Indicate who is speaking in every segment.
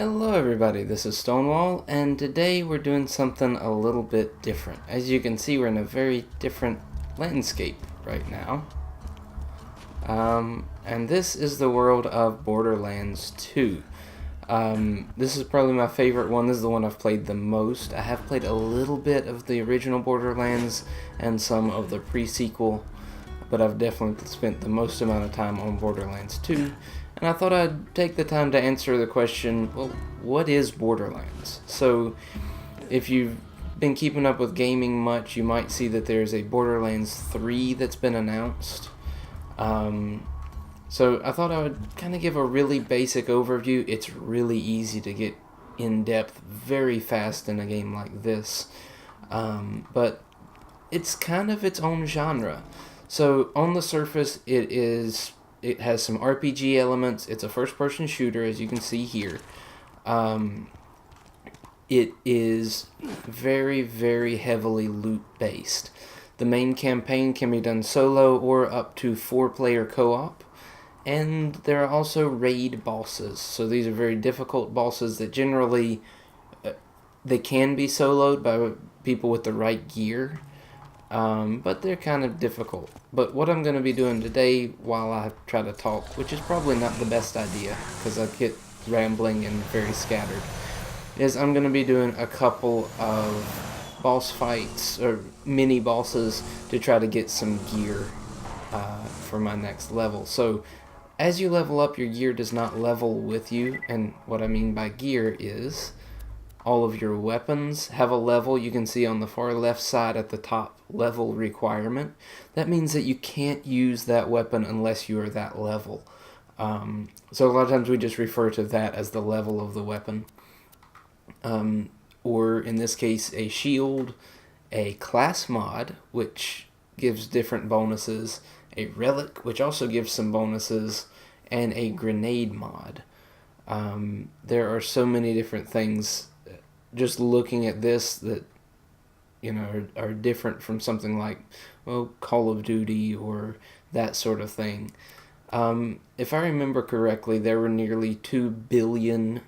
Speaker 1: Hello everybody, this is Stonewall, and today we're doing something a little bit different. As you can see, we're in a very different landscape right now. And this is the world of Borderlands 2. This is probably my favorite one. This is the one I've played the most. I have played a little bit of the original Borderlands and some of the pre-sequel, but I've definitely spent the most amount of time on Borderlands 2. And I thought I'd take the time to answer the question, well, what is Borderlands? So, if you've been keeping up with gaming much, you might see that there's a Borderlands 3 that's been announced. So I thought I would kind of give a really basic overview. It's really easy to get in depth very fast in a game like this. But it's kind of its own genre. So on the surface, it has some RPG elements. It's a first-person shooter, as you can see here. It is very, very heavily loot-based. The main campaign can be done solo or up to 4-player co-op. And there are also raid bosses. So these are very difficult bosses that generally they can be soloed by people with the right gear. But they're kind of difficult. But what I'm going to be doing today while I try to talk, which is probably not the best idea because I get rambling and very scattered, is I'm going to be doing a couple of boss fights or mini bosses to try to get some gear for my next level. So as you level up, your gear does not level with you, and what I mean by gear is all of your weapons have a level. You can see on the far left side at the top, level requirement. That means that you can't use that weapon unless you are that level. So a lot of times we just refer to that as the level of the weapon. Or in this case, a shield, a class mod, which gives different bonuses, a relic, which also gives some bonuses, and a grenade mod. There are so many different things just looking at this that are different from something like, well, Call of Duty or that sort of thing. If I remember correctly, there were nearly 2 billion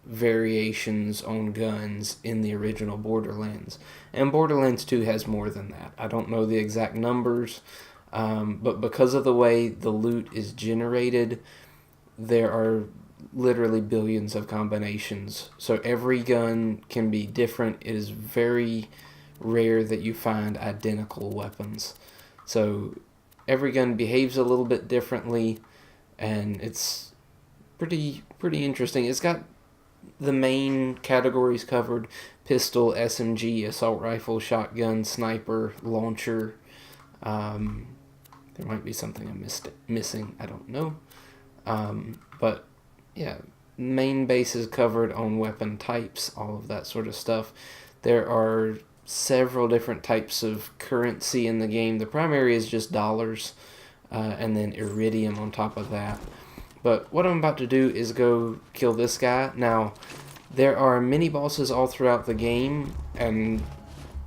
Speaker 1: variations on guns in the original Borderlands. And Borderlands 2 has more than that. I don't know the exact numbers, but because of the way the loot is generated, there are literally billions of combinations. So every gun can be different. It is very rare that you find identical weapons. So every gun behaves a little bit differently, and it's pretty interesting. It's got the main categories covered: pistol, SMG, assault rifle, shotgun, sniper, launcher. There might be something I'm missing. I don't know. But yeah, main base is covered on weapon types, all of that sort of stuff. There are several different types of currency in the game. The primary is just dollars, and then iridium on top of that. But what I'm about to do is go kill this guy. Now, there are mini bosses all throughout the game, and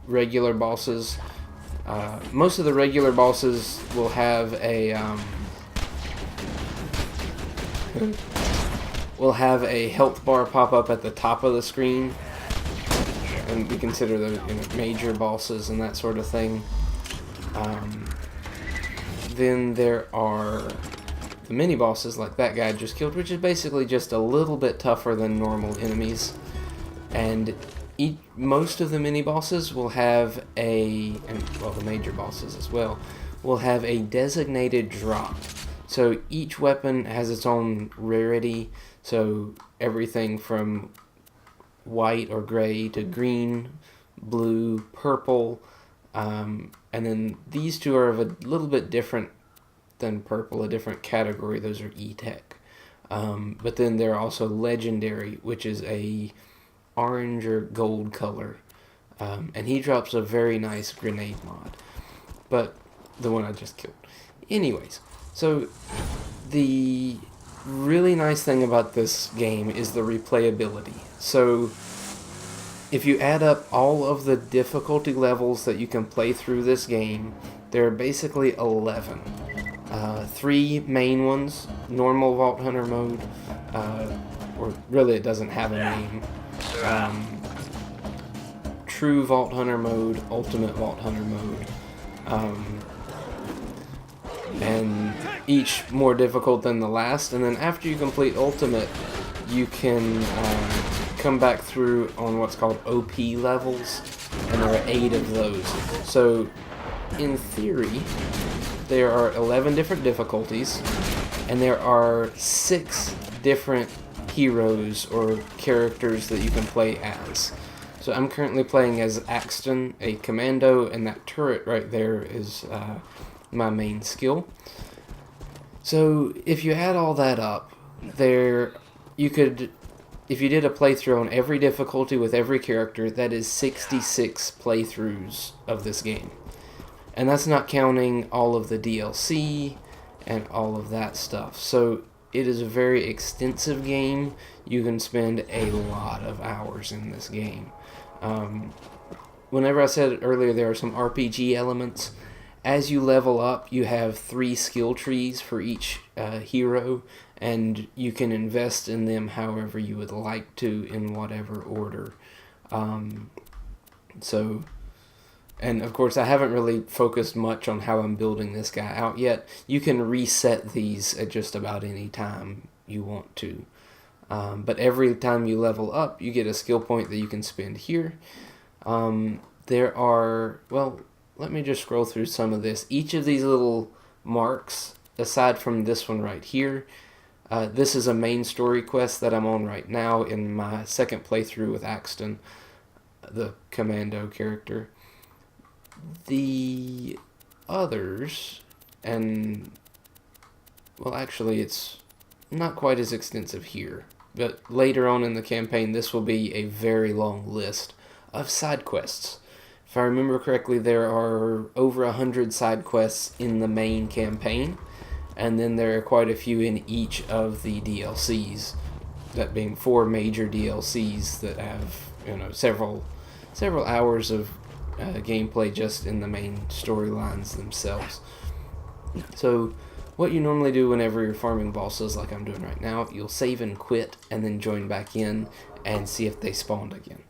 Speaker 1: regular bosses. Most of the regular bosses will have a health bar pop up at the top of the screen, and we consider those major bosses and that sort of thing. Then there are the mini bosses like that guy I just killed, which is basically just a little bit tougher than normal enemies. And most of the mini bosses will have the major bosses as well, will have a designated drop. So each weapon has its own rarity. So everything from white or gray to green, blue, purple, and then these two are of a little bit different than purple, a different category. Those are E-Tech. But then there are also legendary, which is a orange or gold color, and he drops a very nice grenade mod, but the one I just killed. Anyways, so the really nice thing about this game is the replayability. So if you add up all of the difficulty levels that you can play through this game, there are basically 11. 3 main ones: normal Vault Hunter mode, or really it doesn't have a name. True Vault Hunter mode, Ultimate Vault Hunter mode, and each more difficult than the last. And then after you complete Ultimate, you can come back through on what's called OP levels, and there are 8 of those. So in theory, there are 11 different difficulties, and there are 6 different heroes or characters that you can play as. So I'm currently playing as Axton, a commando, and that turret right there is my main skill. So if you add all that up, you could, if you did a playthrough on every difficulty with every character, that is 66 playthroughs of this game. And that's not counting all of the DLC and all of that stuff. So it is a very extensive game. You can spend a lot of hours in this game. Whenever I said earlier there are some RPG elements, as you level up, you have 3 skill trees for each hero, and you can invest in them however you would like to, in whatever order. And of course I haven't really focused much on how I'm building this guy out yet. You can reset these at just about any time you want to. But every time you level up, you get a skill point that you can spend here. There are, well, let me just scroll through some of this. Each of these little marks, aside from this one right here, this is a main story quest that I'm on right now in my second playthrough with Axton, the commando character. The others, and, well, actually it's not quite as extensive here, but later on in the campaign this will be a very long list of side quests. If I remember correctly, there are over 100 side quests in the main campaign, and then there are quite a few in each of the DLCs, that being 4 major DLCs that have, several hours of gameplay just in the main storylines themselves. So what you normally do whenever you're farming bosses like I'm doing right now, you'll save and quit and then join back in and see if they spawned again.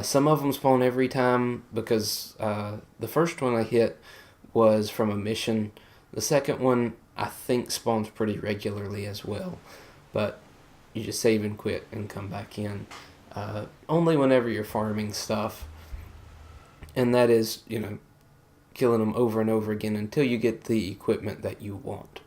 Speaker 1: Some of them spawn every time because the first one I hit was from a mission. The second one I think spawns pretty regularly as well, but you just save and quit and come back in. Only whenever you're farming stuff, and that is, killing them over and over again until you get the equipment that you want.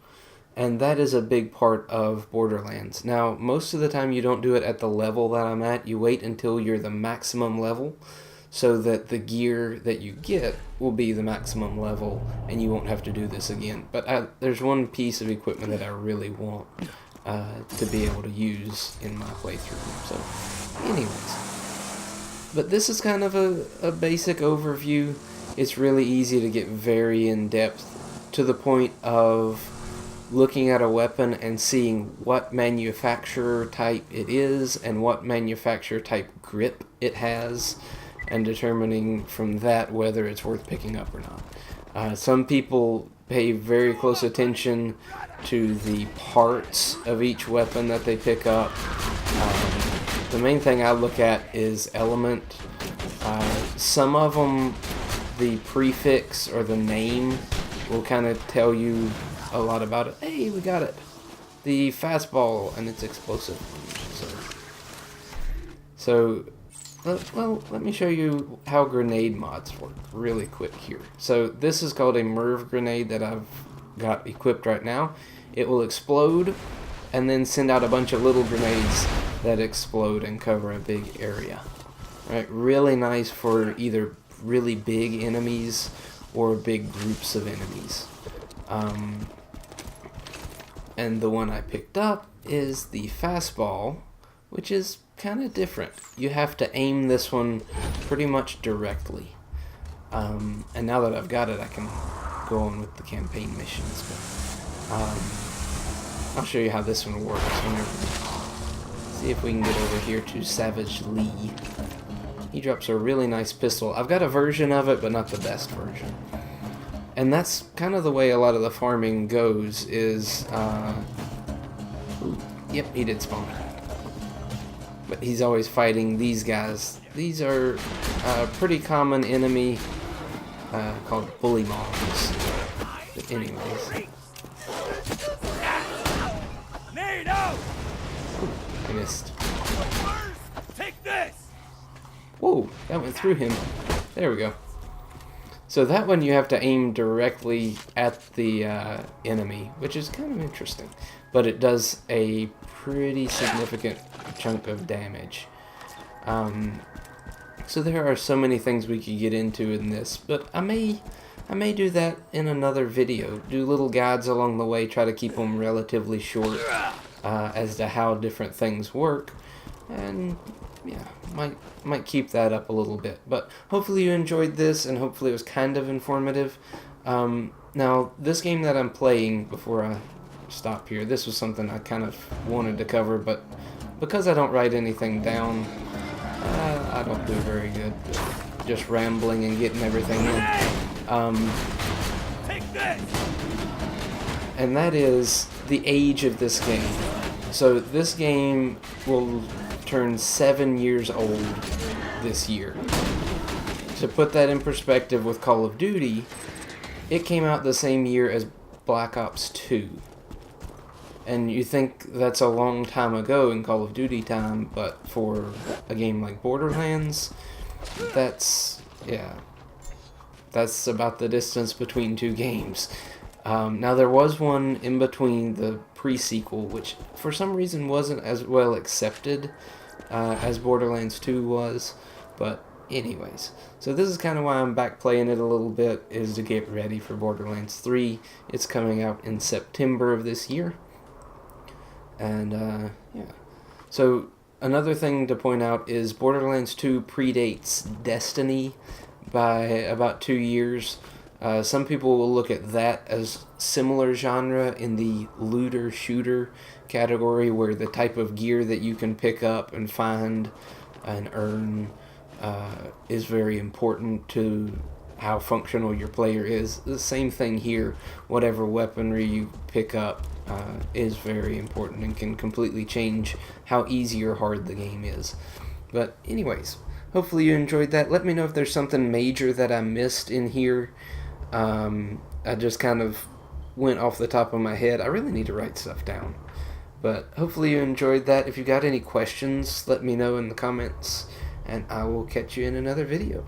Speaker 1: And that is a big part of Borderlands. Now, most of the time you don't do it at the level that I'm at. You wait until you're the maximum level so that the gear that you get will be the maximum level and you won't have to do this again. But there's one piece of equipment that I really want to be able to use in my playthrough. So, anyways. But this is kind of a basic overview. It's really easy to get very in-depth to the point of looking at a weapon and seeing what manufacturer type it is and what manufacturer type grip it has, and determining from that whether it's worth picking up or not. Some people pay very close attention to the parts of each weapon that they pick up. The main thing I look at is element. Some of them, the prefix or the name will kind of tell you a lot about it. Hey, we got it. The fastball and its explosive. So, well, let me show you how grenade mods work really quick here. So this is called a MIRV grenade that I've got equipped right now. It will explode and then send out a bunch of little grenades that explode and cover a big area. Right, really nice for either really big enemies or big groups of enemies. And the one I picked up is the fastball, which is kind of different. You have to aim this one pretty much directly. And now that I've got it, I can go on with the campaign missions. But I'll show you how this one works. See if we can get over here to Savage Lee. He drops a really nice pistol. I've got a version of it, but not the best version. And that's kind of the way a lot of the farming goes, is... yep, he did spawn. but he's always fighting these guys. These are a pretty common enemy called bully mobs. But anyways. Ooh, I missed.
Speaker 2: Take this.
Speaker 1: Whoa, that went through him. There we go. So that one you have to aim directly at the enemy, which is kind of interesting. But it does a pretty significant chunk of damage. So there are so many things we could get into in this, but I may do that in another video. Do little guides along the way, try to keep them relatively short as to how different things work, and yeah, might keep that up a little bit. But hopefully you enjoyed this, and hopefully it was kind of informative. Now, this game that I'm playing, before I stop here, this was something I kind of wanted to cover, but because I don't write anything down, I don't do very good just rambling and getting everything in. And that is the age of this game. So this game will turn 7 years old this year. To put that in perspective with Call of Duty, it came out the same year as Black Ops 2. And you think that's a long time ago in Call of Duty time, but for a game like Borderlands, that's about the distance between two games. Now there was one in between, the pre-sequel, which for some reason wasn't as well accepted as Borderlands 2 was, but anyways. So this is kind of why I'm back playing it a little bit, is to get ready for Borderlands 3. It's coming out in September of this year. And, yeah. So, another thing to point out is Borderlands 2 predates Destiny by about 2 years. Some people will look at that as similar genre in the looter-shooter category, where the type of gear that you can pick up and find and earn is very important to how functional your player is. The same thing here. Whatever weaponry you pick up is very important and can completely change how easy or hard the game is. But anyways, hopefully you enjoyed that. Let me know if there's something major that I missed in here. I just kind of went off the top of my head. I really need to write stuff down. But hopefully you enjoyed that. If you got any questions, let me know in the comments, and I will catch you in another video.